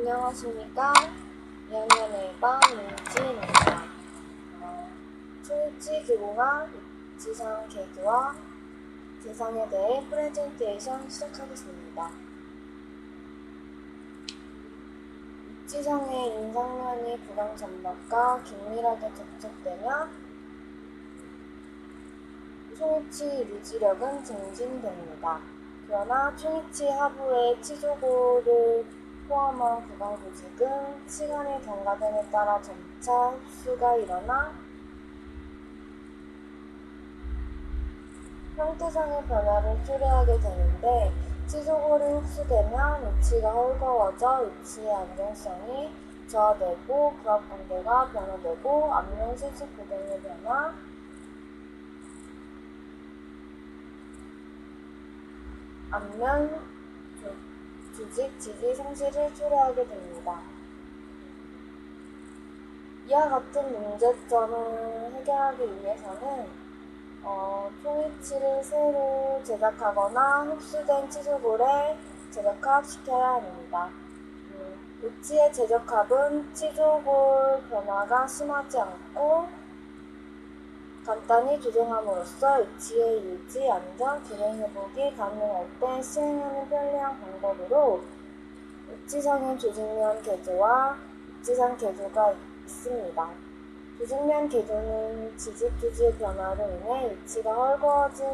안녕하십니까. 2학년 1반 민지입니다. 초일치 기본화 입지상 계기와 대상에 대해 프레젠테이션 시작하겠습니다. 입지상의 인상면이 구강 점막과 긴밀하게 접촉되며 초일치 유지력은 증진됩니다. 그러나 초일치 하부의 치조골을 포함한 구강 조직은 시간이 경과됨에 따라 점차 흡수가 일어나 형태상의 변화를 초래하게 되는데, 치조골이 흡수되면 위치가 헐거워져 위치의 안정성이 저하되고 부합관계가 변화되고 안면 실속 고정의 변화, 안면 조직 지지 상실을 초래하게 됩니다. 이와 같은 문제점을 해결하기 위해서는 총이치를 새로 제작하거나 흡수된 치조골에 재적합시켜야 합니다. 위치의 재적합은 치조골 변화가 심하지 않고 간단히 조정함으로써 위치의 유지, 안정, 균형 회복이 가능할 때 시행하는 편리한 방법으로 입지상의 조직면 개조와 입지상 개조가 있습니다. 조직면 개조는 지직조직의 변화로 인해 위치가 헐거워진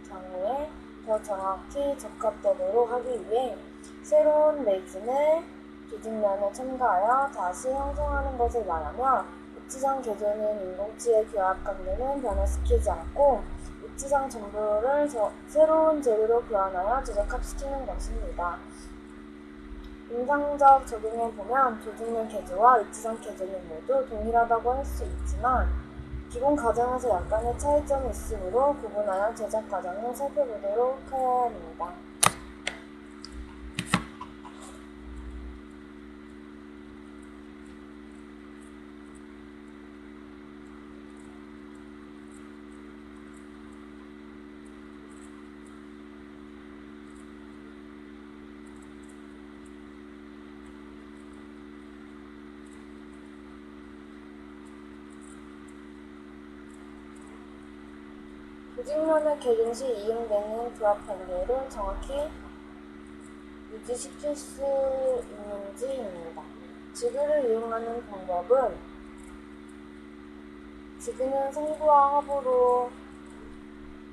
경우에 더 정확히 적합되도록 하기 위해 새로운 레진을 조직면에 첨가하여 다시 형성하는 것을 말하며, 입지상 개조는 인공치의 교합관계는 변화시키지 않고 입지상 전부를 새로운 재료로 교환하여 재적합시키는 것입니다. 임상적 적용에 보면 조직면 개조와 입지상 개조는 모두 동일하다고 할 수 있지만 기본 과정에서 약간의 차이점이 있으므로 구분하여 제작 과정을 살펴보도록 하여야 합니다. 조직면을 개종 시 이용되는 교합관계를 정확히 유지시킬 수 있는지입니다. 지그를 이용하는 방법은, 지그는 상부와 하부로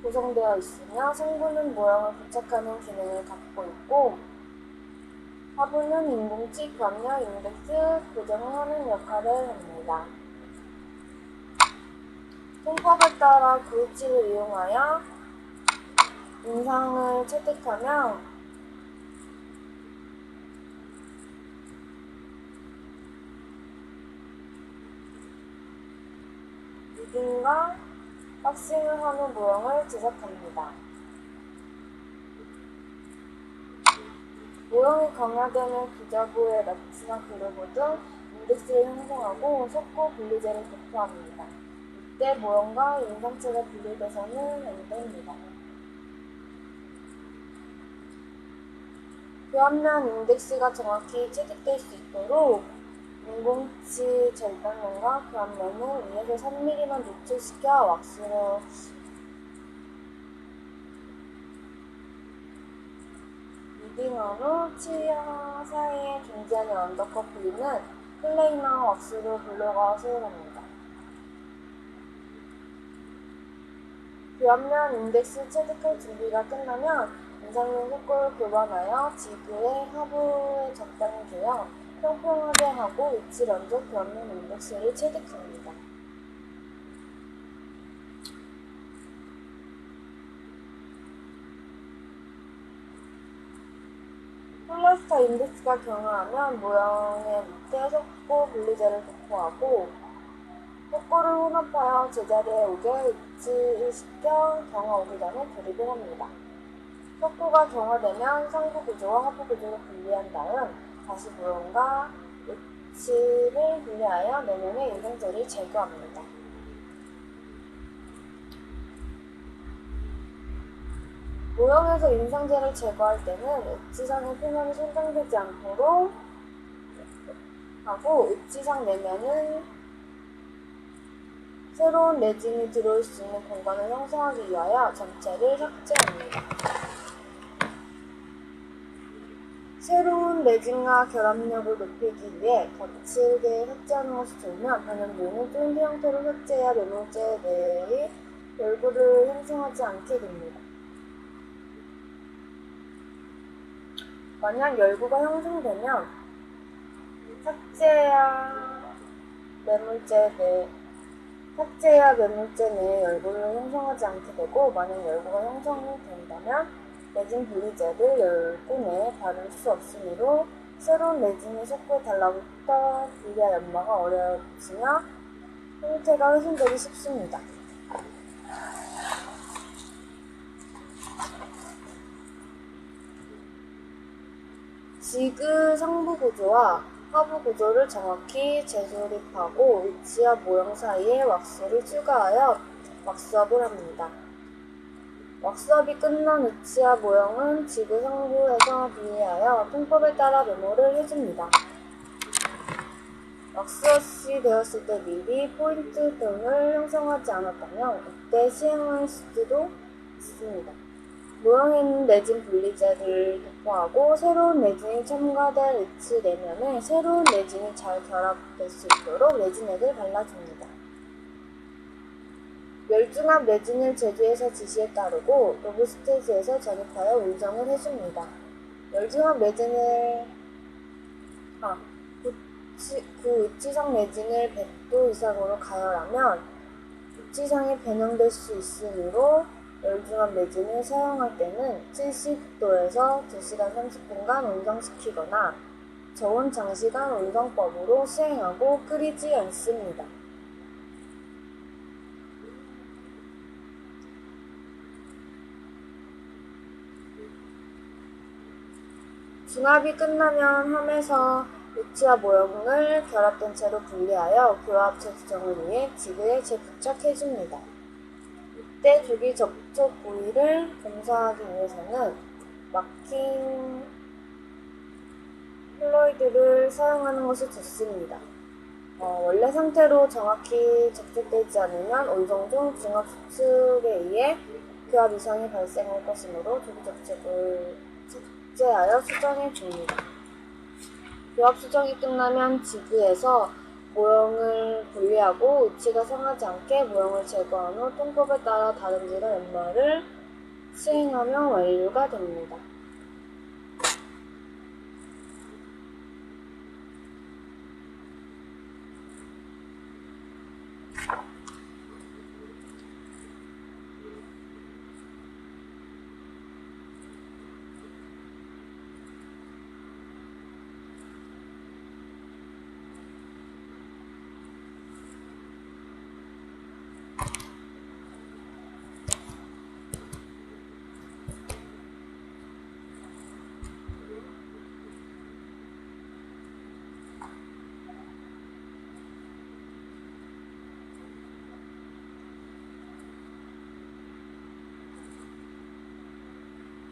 구성되어 있으며 상부는 모형을 부착하는 기능을 갖고 있고 하부는 인공치 교합력 인덱스 고정하는 역할을 합니다. 통법에 따라 구일치를 이용하여 인상을 채택하며 리딩과 박싱을 하는 모형을 제작합니다. 모형이 강화되는 기저부의 나치나 그루브 등 인덱스를 형성하고 섞고 분리제를 도포합니다. 이때 모형과 인상체가 분리돼서는 안 됩니다. 교합면 인덱스가 정확히 채택될 수 있도록 인공치 절단면과 교합면을 2에서 3mm만 노출시켜 왁스로 리딩한 후 치아 사이에 존재하는 언더컷 부위는 클레이나 왁스로 블로가 소홀합니다. 교합면 인덱스 체득할 준비가 끝나면 인상용 속골을 교반하여 지그의 하부에 적당히 개어 평평하게 하고 위치 얹어 교합면 인덱스를 체득합니다. 플라스터 인덱스가 경화하면 모형의 밑에 속골 분리제를 도포하고 속골을 혼합하여 제자리에 오게 위치시켜 경화 오기 전에 조립을 합니다. 속골가 경화되면 상부 구조와 하부 구조를 분리한 다음 다시 모형과 위치를 분리하여 내면의 인상재를 제거합니다. 모형에서 인상재를 제거할 때는 엣지상의 표면이 손상되지 않도록 하고 입지상 내면은 새로운 레진이 들어올 수 있는 공간을 형성하기 위하여 전체를 삭제합니다. 새로운 레진과 결합력을 높이기 위해 거칠게 삭제하는 것이 좋으면 반응부는 쫀디 형태로 삭제해야 메모재 내의 열구를 형성하지 않게 됩니다. 만약 열구가 형성되면 삭제해야 매물재 내에 열구를 형성하지 않게 되고, 만약 열구가 형성된다면 레진 분리제를 열구 내에 바를 수 없으므로 새로운 레진이 속구에 달라붙어 분리할 연마가 어려워지며 형태가 훼손되기 쉽습니다. 지그 상부 구조와 하부 구조를 정확히 재조립하고 위치와 모형 사이에 왁스를 추가하여 왁스업을 합니다. 왁스업이 끝난 위치와 모형은 지그 상부에서 분리하여 통법에 따라 메모를 해줍니다. 왁스업이 되었을 때 미리 포인트 톤을 형성하지 않았다면 이때 시행할 수도 있습니다. 모형에 있는 레진 분리제를 도포하고 새로운 레진이 첨가될 위치 내면에 새로운 레진이 잘 결합될 수 있도록 레진액을 발라줍니다. 멸중압 레진을 제조회사 지시에 따르고 로브스테이지에서 전입하여 운정을 해줍니다. 멸중압 레진을 그 위치상 레진을 100도 이상으로 가열하면 위치상이 변형될 수 있으므로 멸중압 레진을 사용할 때는 70도에서 2시간 30분간 온성시키거나 저온 장시간 온성법으로 시행하고 끓이지 않습니다. 중압이 끝나면 함에서 위치와 모형을 결합된 채로 분리하여 교합 재수정을 위해 지그에 재부착해줍니다. 이때 주기 접촉 부위를 검사하기 위해서는 마킹 플루이드를 사용하는 것이 좋습니다. 원래 상태로 정확히 접촉되지 않으면 온성 중 중압 수축에 의해 교합 이상이 발생할 것이므로 주기 접촉을 삭제하여 수정해 줍니다. 교합 수정이 끝나면 지그에서 모형을 분리하고 위치가 상하지 않게 모형을 제거한 후 통법에 따라 다듬질의 연마를 시행하면 완료가 됩니다.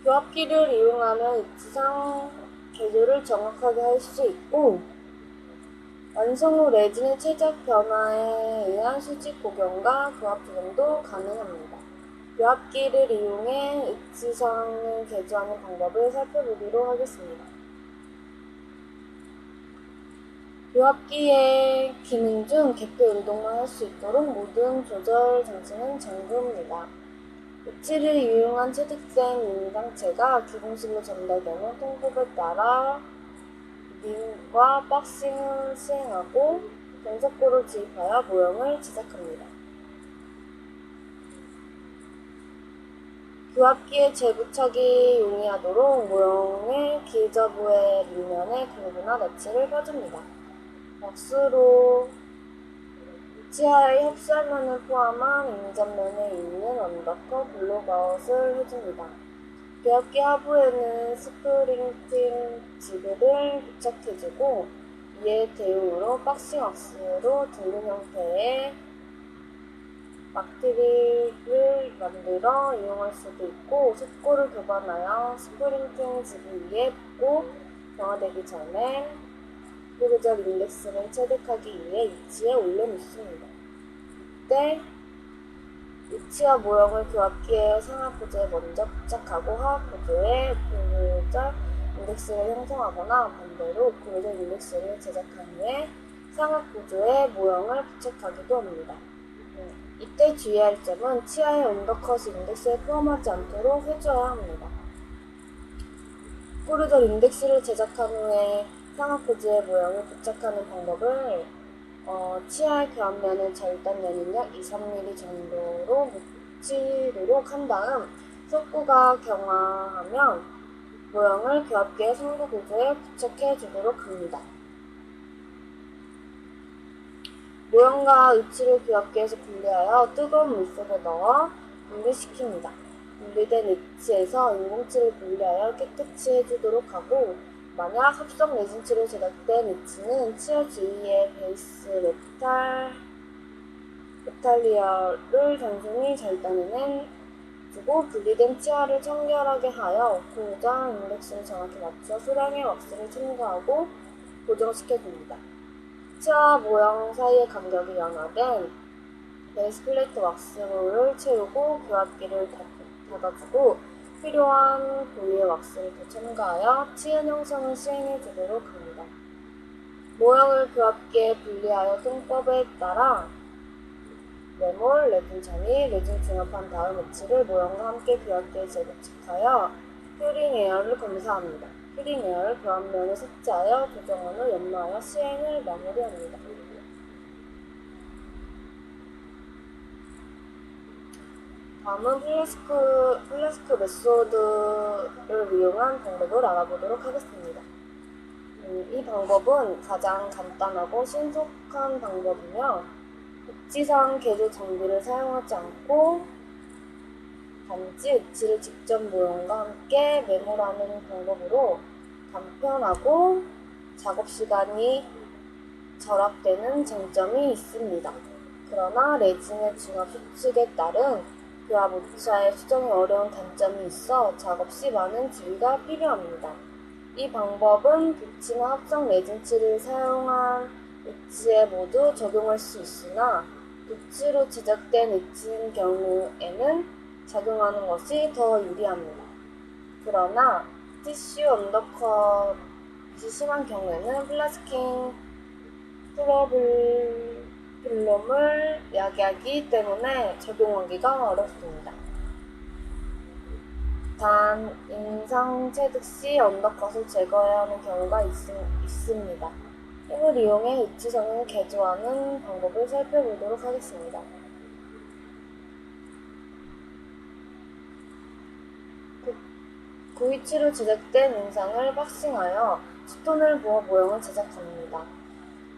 교합기를 이용하면 위치상 개조를 정확하게 할 수 있고, 완성 후 레진의 최적 변화에 의한 수직 복용과 교합 조정도 가능합니다. 교합기를 이용해 위치상을 개조하는 방법을 살펴보기로 하겠습니다. 교합기의 기능 중 개폐 운동만 할 수 있도록 모든 조절 장치는 잠그입니다. 위치를 이용한 취득된 인장체가 기공실로 전달되는 통법에 따라 링과 박싱을 시행하고 변속구를 주입하여 모형을 제작합니다. 교합기에 재부착이 용이하도록 모형의 길저부의 밑면에 글루나 너츠를 펴줍니다. 왁스로 치아의 협살면을 포함한 인접면에 있는 언더컷 블록아웃을 해줍니다. 교합기 하부에는 스프링팅 지그를 부착해주고 이에 대용으로 박싱 왁스로 둥근 형태의 막트릭을 만들어 이용할 수도 있고, 속고를 교반하여 스프링팅 지그 위에 붓고 경화되기 전에 고르절 인덱스를 체득하기 위해 위치에 올려놓습니다. 이때 위치와 모형을 교합기의 상하 구조에 먼저 부착하고 하하 구조에 고르절 인덱스를 형성하거나 반대로 고르절 인덱스를 제작한 후에 상하 구조에 모형을 부착하기도 합니다. 이때 주의할 점은 치아의 언더컷 인덱스에 포함하지 않도록 해줘야 합니다. 고르절 인덱스를 제작한 후에 상하 구조의 모형을 부착하는 방법을 치아의 교합면을 절단면인 약 2~3mm 정도로 묻히도록 한 다음 속구가 경화하면 모형을 교합기의 상부 구조에 부착해 주도록 합니다. 모형과 위치를 교합기에서 분리하여 뜨거운 물속에 넣어 분리시킵니다. 분리된 위치에서 인공치를 분리하여 깨끗이 해주도록 하고, 만약 합성 레진치로 제작된 위치는 치아 주위의 베이스 메탈리어를 단순히 절단해낸 주고 분리된 치아를 청결하게 하여 고정 인덱스를 정확히 맞춰 소량의 왁스를 첨가하고 고정시켜줍니다. 치아 모형 사이의 간격이 연화된 베이스 플레이트 왁스를 채우고 교합기를 닫아주고 필요한 부위의 왁스를 더 첨가하여 치은 형성을 시행해 주도록 합니다. 모형을 교합기에 분리하여 통법에 따라 메몰, 레진 처리, 레진 중합한 다음 위치를 모형과 함께 교합기에 재부착하여 큐링 에어를 검사합니다. 큐링 에어를 교합면에 섭취하여 조정한 후 연마하여 시행을 마무리합니다. 다음은 플래스크 메소드를 이용한 방법을 알아보도록 하겠습니다. 이 방법은 가장 간단하고 신속한 방법이며 입지상 개조 장비를 사용하지 않고 단지 위치를 직접 모형과 함께 메모하는 방법으로 간편하고 작업 시간이 절약되는 장점이 있습니다. 그러나 레진의 중합 수칙에 따른 교합 오차의 수정이 어려운 단점이 있어 작업 시 많은 주의가 필요합니다. 이 방법은 붓이나 합성 레진치를 사용한 위치에 모두 적용할 수 있으나 붓으로 제작된 위치인 경우에는 적용하는 것이 더 유리합니다. 그러나 티슈 언더컷이 심한 경우에는 플라스킹 필름을 야기하기 때문에 적용하기가 어렵습니다. 단, 인상 체득 시 언더컷을 제거해야 하는 경우가 있습니다. 힘을 이용해 위치성을 개조하는 방법을 살펴보도록 하겠습니다. 그 위치로 제작된 인상을 박싱하여 스톤을 부어 모형을 제작합니다.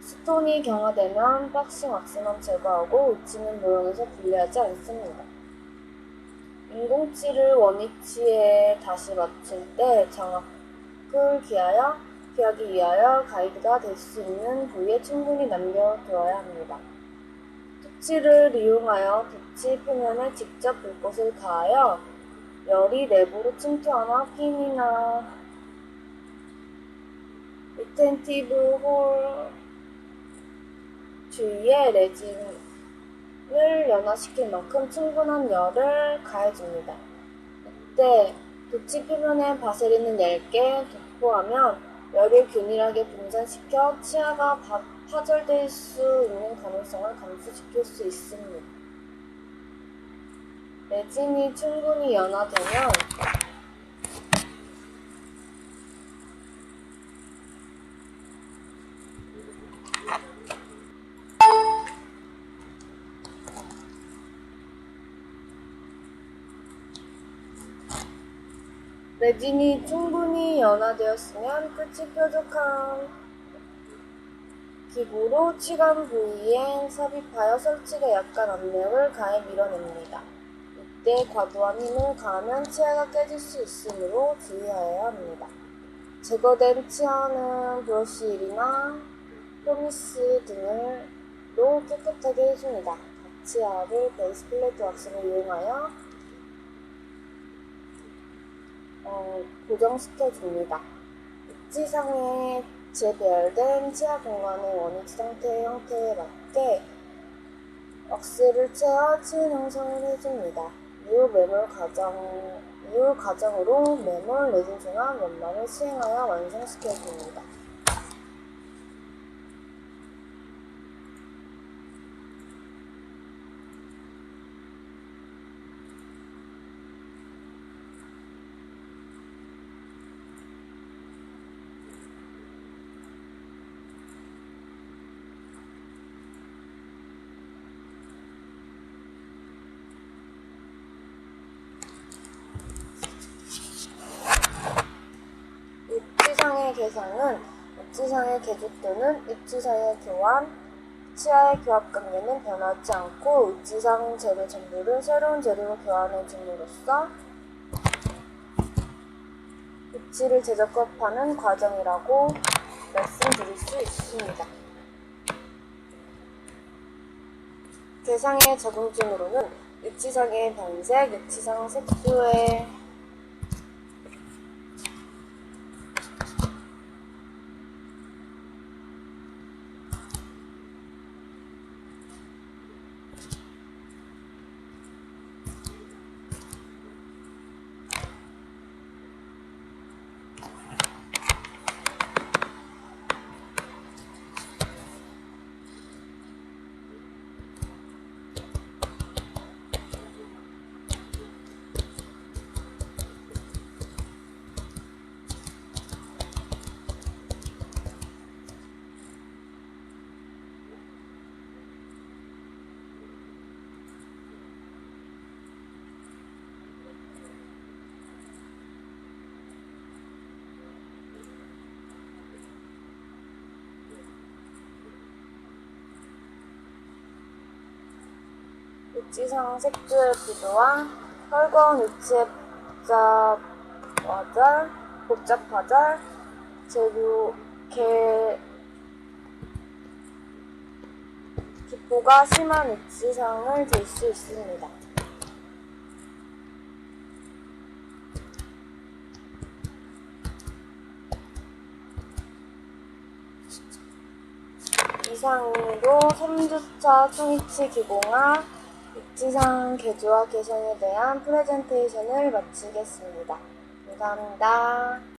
스톤이 경화되면 박싱 왁스만 제거하고 위치는 모형에서 분리하지 않습니다. 인공치를 원위치에 다시 맞출 때 장압을 기하기 위하여 가이드가 될 수 있는 부위에 충분히 남겨두어야 합니다. 토치를 이용하여 토치 표면에 직접 불꽃을 가하여 열이 내부로 침투하나 핀이나 리텐티브 홀 주위에 레진을 연화시킬 만큼 충분한 열을 가해줍니다. 이때 도치 표면에 바세린을 얇게 도포하면 열을 균일하게 분산시켜 치아가 파절될 수 있는 가능성을 감소시킬 수 있습니다. 레진이 충분히 연화되면 끝이 뾰족한 기구로 치간 부위에 삽입하여 설치가 약한 압력을 가해 밀어냅니다. 이때 과도한 힘을 가하면 치아가 깨질 수 있으므로 주의하여야 합니다. 제거된 치아는 브러쉬일이나 포니스 등으로 깨끗하게 해줍니다. 치아를 베이스 플레이트 왁스를 이용하여 고정시켜줍니다. 입지상의 재배열된 치아 공간의 원위치 상태의 형태에 맞게 왁스를 채워 친 형성을 해줍니다. 이후 과정으로 매몰 내진 종합 연마를 시행하여 완성시켜줍니다. 입지상의 개상은 입지상의 개조 또는 입지상의 교환, 치아의 교합 관계는 변하지 않고 입지상 재료 전부를 새로운 재료로 교환해 줌으로써 입지를 재적합하는 과정이라고 말씀드릴 수 있습니다. 개상의 적응증으로는 입지상의 변색, 입지상 색소의 입지상 색조의 구조와 헐거운 입지의 복잡화절, 재료 기포가 심한 입지상을 들 수 있습니다. 이상으로 3주차 통이치 기공학 입지상 개조와 개선에 대한 프레젠테이션을 마치겠습니다. 감사합니다.